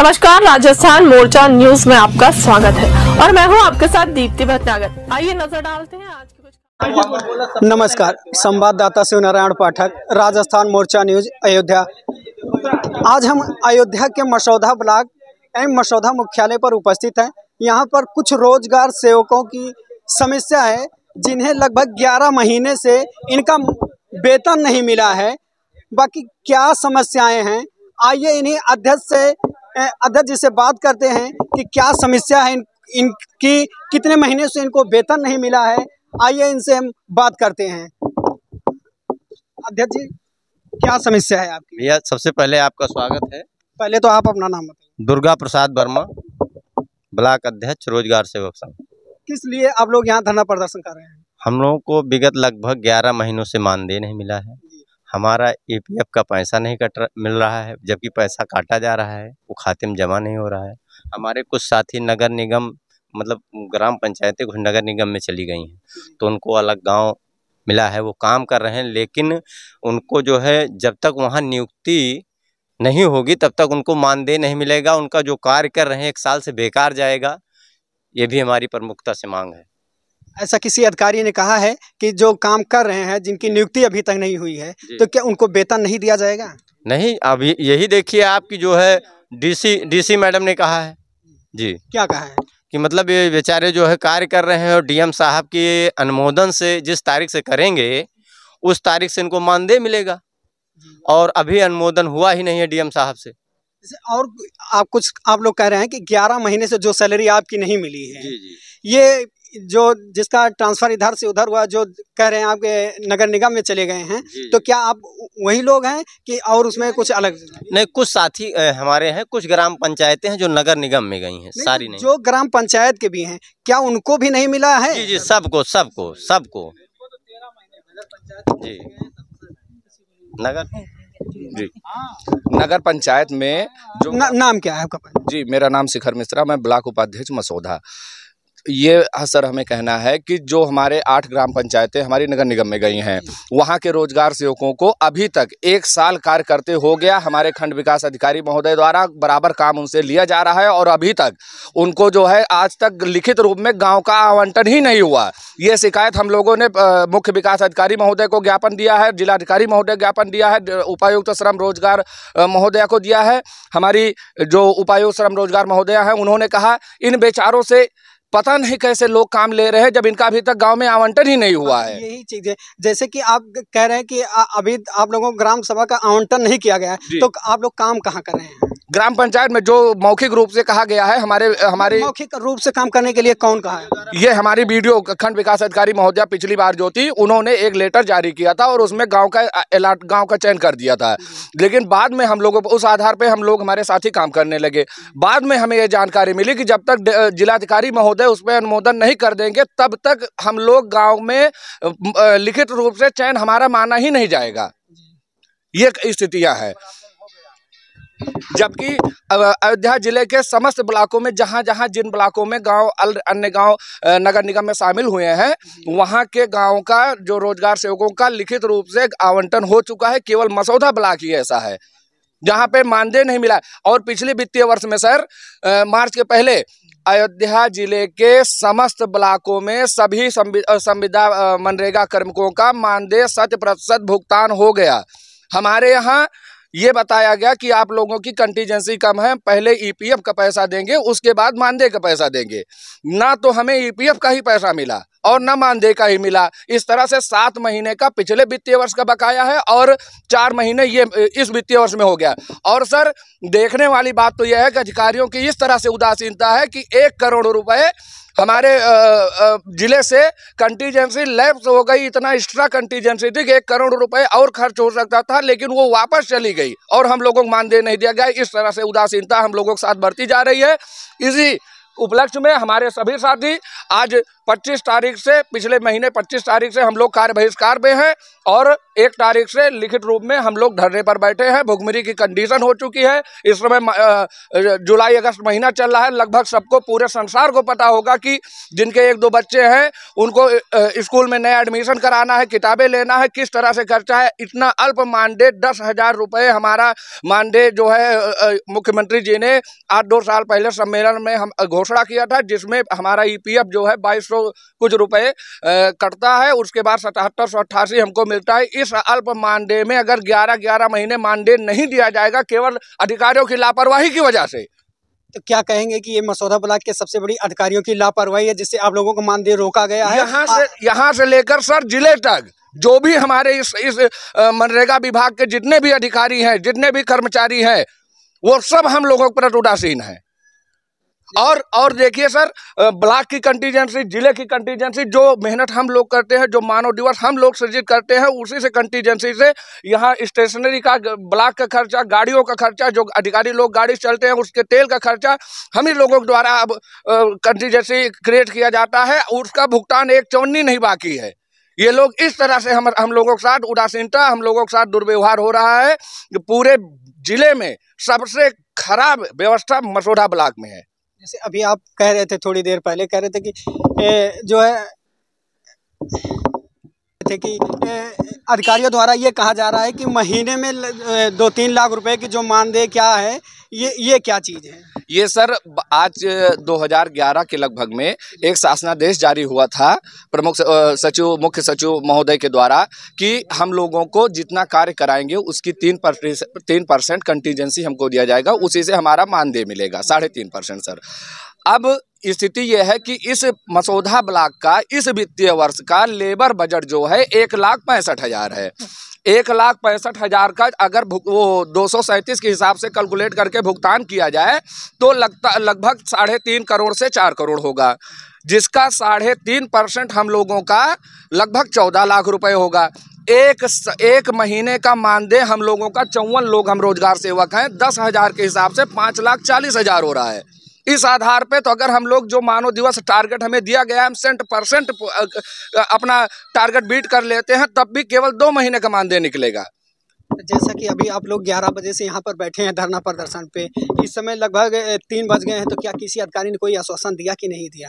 नमस्कार, राजस्थान मोर्चा न्यूज में आपका स्वागत है और मैं हूं आपके साथ दीप्ति भटनागर। आइए नजर डालते हैं आज के कुछ। नमस्कार, संवाददाता शिवनारायण पाठक, राजस्थान मोर्चा न्यूज अयोध्या। आज हम अयोध्या के मसौदा ब्लॉक एवं मसौदा मुख्यालय पर उपस्थित हैं। यहां पर कुछ रोजगार सेवकों की समस्या है, जिन्हें लगभग 11 महीने से इनका वेतन नहीं मिला है। बाकी क्या समस्याएं हैं, आइए इन्हीं अध्यक्ष जी से बात करते हैं कि क्या समस्या है इनकी, कितने महीने से इनको वेतन नहीं मिला है। आइए इनसे हम बात करते हैं। अध्यक्ष जी, क्या समस्या है आपकी? भैया, सबसे पहले आपका स्वागत है। पहले तो आप अपना नाम बताइए। दुर्गा प्रसाद वर्मा, ब्लॉक अध्यक्ष, रोजगार सेवक संघ। किस लिए आप लोग यहाँ धरना प्रदर्शन कर रहे हैं? हम लोगों को विगत लगभग 11 महीनों से मानदेय नहीं मिला है। हमारा EPF का पैसा नहीं मिल रहा है, जबकि पैसा काटा जा रहा है, वो खाते में जमा नहीं हो रहा है। हमारे कुछ साथी नगर निगम मतलब ग्राम पंचायतें कुछ नगर निगम में चली गई हैं, तो उनको अलग गांव मिला है, वो काम कर रहे हैं। लेकिन उनको जो है जब तक वहाँ नियुक्ति नहीं होगी तब तक उनको मानदेय नहीं मिलेगा। उनका जो कार्य कर रहे हैं 1 साल से बेकार जाएगा। ये भी हमारी प्रमुखता से मांग है। ऐसा किसी अधिकारी ने कहा है कि जो काम कर रहे हैं, जिनकी नियुक्ति अभी तक नहीं हुई है, तो क्या उनको वेतन नहीं दिया जाएगा? नहीं, अभी यही देखिए आपकी जो है डीसी मैडम ने कहा है जी। क्या कहा है? कि मतलब ये बेचारे जो है कार्य कर रहे हैं और DM साहब के अनुमोदन से जिस तारीख से करेंगे उस तारीख से इनको मानदेय मिलेगा, और अभी अनुमोदन हुआ ही नहीं है DM साहब से। और आप लोग कह रहे हैं कि 11 महीने से जो सैलरी आपकी नहीं मिली है, जी। ये जो जिसका ट्रांसफर इधर से उधर हुआ, जो कह रहे हैं आपके नगर निगम में चले गए हैं, तो क्या आप वही लोग हैं कि और उसमें कुछ अलग? नहीं, कुछ साथी हमारे हैं, कुछ ग्राम पंचायतें हैं जो नगर निगम में गई हैं, सारी नहीं। जो ग्राम पंचायत के भी हैं, क्या उनको भी नहीं मिला है? जी, सबको जी। नगर पंचायत में जो नाम क्या है आपका? जी, मेरा नाम शिखर मिश्रा, मैं ब्लॉक उपाध्यक्ष मसौदा। ये सर हमें कहना है कि जो हमारे 8 ग्राम पंचायतें हमारी नगर निगम में गई हैं, वहाँ के रोजगार सेवकों को अभी तक 1 साल कार्य करते हो गया। हमारे खंड विकास अधिकारी महोदय द्वारा बराबर काम उनसे लिया जा रहा है और अभी तक उनको जो है आज तक लिखित रूप में गांव का आवंटन ही नहीं हुआ। ये शिकायत हम लोगों ने मुख्य विकास अधिकारी महोदय को ज्ञापन दिया है, जिलाधिकारी महोदय ज्ञापन दिया है, उपायुक्त श्रम रोजगार महोदय को दिया है। हमारी जो उपायुक्त श्रम रोजगार महोदय हैं, उन्होंने कहा इन बेचारों से पता नहीं कैसे लोग काम ले रहे हैं जब इनका अभी तक गांव में आवंटन ही नहीं हुआ है। यही चीज है, जैसे कि आप कह रहे हैं कि अभी आप लोगों को ग्राम सभा का आवंटन नहीं किया गया है, तो आप लोग काम कहाँ कर रहे हैं? ग्राम पंचायत में जो मौखिक रूप से कहा गया है, हमारे मौखिक रूप से काम करने के लिए कौन कहा है? ये हमारी BDO खंड विकास अधिकारी महोदया पिछली बार जो थी, उन्होंने एक लेटर जारी किया था और उसमें गांव का चयन कर दिया था। लेकिन बाद में हम लोगों उस आधार पे हम लोग हमारे साथी काम करने लगे। बाद में हमें ये जानकारी मिली कि जब तक जिलाधिकारी महोदय उस पर अनुमोदन नहीं कर देंगे तब तक हम लोग गाँव में लिखित रूप से चयन हमारा माना ही नहीं जाएगा। ये स्थितियाँ हैं। जबकि अयोध्या जिले के समस्त ब्लॉकों में जहां जिन ब्लॉकों में गांव अन्य गांव नगर निगम में शामिल हुए हैं, वहां के गांव का जो रोजगार सेवकों का लिखित रूप से आवंटन हो चुका है। केवल मसौदा ब्लॉक ही ऐसा है जहां पे मानदेय नहीं मिला। और पिछले वित्तीय वर्ष में सर मार्च के पहले अयोध्या जिले के समस्त ब्लॉकों में सभी संविदा मनरेगा कार्मिकों का मानदेय 100% भुगतान हो गया। हमारे यहाँ ये बताया गया कि आप लोगों की कंटीजेंसी कम है, पहले EPF का पैसा देंगे, उसके बाद मानदेय का पैसा देंगे। ना तो हमें EPF का ही पैसा मिला और ना मानदेय का ही मिला। इस तरह से 7 महीने का पिछले वित्तीय वर्ष का बकाया है और 4 महीने ये इस वित्तीय वर्ष में हो गया। और सर देखने वाली बात तो यह है कि अधिकारियों की इस तरह से उदासीनता है कि 1 करोड़ रुपए हमारे जिले से कंटीजेंसी लैप्स हो गई। इतना एक्स्ट्रा कंटीजेंसी थी कि 1 करोड़ रुपए और खर्च हो सकता था, लेकिन वो वापस चली गई और हम लोगों को मानदेय नहीं दिया गया। इस तरह से उदासीनता हम लोगों के साथ बढ़ती जा रही है। इसी उपलक्ष्य में हमारे सभी साथी आज 25 तारीख से, पिछले महीने 25 तारीख से हम लोग कार्य बहिष्कार में हैं और 1 तारीख से लिखित रूप में हम लोग धरने पर बैठे हैं। भुखमरी की कंडीशन हो चुकी है। इस समय जुलाई अगस्त महीना चल रहा है। लगभग सबको, पूरे संसार को पता होगा कि जिनके 1-2 बच्चे हैं उनको स्कूल में नया एडमिशन कराना है, किताबें लेना है, किस तरह से खर्चा है। इतना अल्प मानदेय 10,000 रुपये हमारा मानदेय जो है मुख्यमंत्री जी ने आज 2 साल पहले सम्मेलन में हम घोषणा किया था, जिसमें हमारा ईपीएफ जो है 2200 कुछ रुपए कटता है। उसके बाद 7788 हमको मिलता है। इस अल्प मानदेय में अगर 11 महीने मानदेय नहीं दिया जाएगा केवल अधिकारियों की लापरवाही की वजह से, तो क्या कहेंगे कि ये मसौदा ब्लॉक के सबसे बड़ी अधिकारियों की लापरवाही है जिससे आप लोगों को मानदेय रोका गया है? यहाँ से लेकर सर जिले तक जो भी हमारे इस मनरेगा विभाग के जितने भी अधिकारी हैं, जितने भी कर्मचारी हैं, वो सब हम लोगों पर उदासीन है। और देखिए सर, ब्लॉक की कंटीजेंसी, जिले की कंटीजेंसी, जो मेहनत हम लोग करते हैं, जो मानव दिवस हम लोग सृजित करते हैं, उसी से कंटीजेंसी से यहाँ स्टेशनरी का, ब्लॉक का खर्चा, गाड़ियों का खर्चा, जो अधिकारी लोग गाड़ी चलते हैं उसके तेल का खर्चा हम ही लोगों के द्वारा अब कंटीजेंसी क्रिएट किया जाता है। उसका भुगतान 1 चौनी नहीं बाकी है। ये लोग इस तरह से हम लोगों के साथ उदासीनता, हम लोगों के साथ दुर्व्यवहार हो रहा है। पूरे जिले में सबसे खराब व्यवस्था मसौदा ब्लॉक में है। जैसे अभी आप कह रहे थे, थोड़ी देर पहले कह रहे थे कि जो है अधिकारियों द्वारा ये कहा जा रहा है कि महीने में 2-3 लाख रुपए की जो मानदेय क्या है, ये क्या चीज़ है? ये सर आज 2011 के लगभग में एक शासनादेश जारी हुआ था प्रमुख सचिव, मुख्य सचिव महोदय के द्वारा कि हम लोगों को जितना कार्य कराएंगे उसकी 3% कंटीजेंसी हमको दिया जाएगा, उसी से हमारा मानदेय मिलेगा 3.5% सर। अब स्थिति यह है कि इस मसौदा ब्लॉक का इस वित्तीय वर्ष का लेबर बजट जो है 1,65,000 है। 1,65,000 का अगर वो 237 के हिसाब से कैलकुलेट करके भुगतान किया जाए तो लगभग 3.5 करोड़ से 4 करोड़ होगा, जिसका 3.5% हम लोगों का लगभग 14 लाख रुपए होगा। एक महीने का मानदेय हम लोगों का 54 लोग हम रोजगार सेवक हैं, 10,000 के हिसाब से 5,40,000 हो रहा है। इस आधार पे तो अगर हम लोग जो मानव दिवस टारगेट हमें दिया गया है, हम 100% अपना टारगेट बीट कर लेते हैं, तब भी केवल 2 महीने का मानदेय निकलेगा। जैसा कि अभी आप लोग 11 बजे से यहाँ पर बैठे हैं धरना प्रदर्शन पे, इस समय लगभग 3 बज गए हैं, तो क्या किसी अधिकारी ने कोई आश्वासन दिया कि नहीं दिया?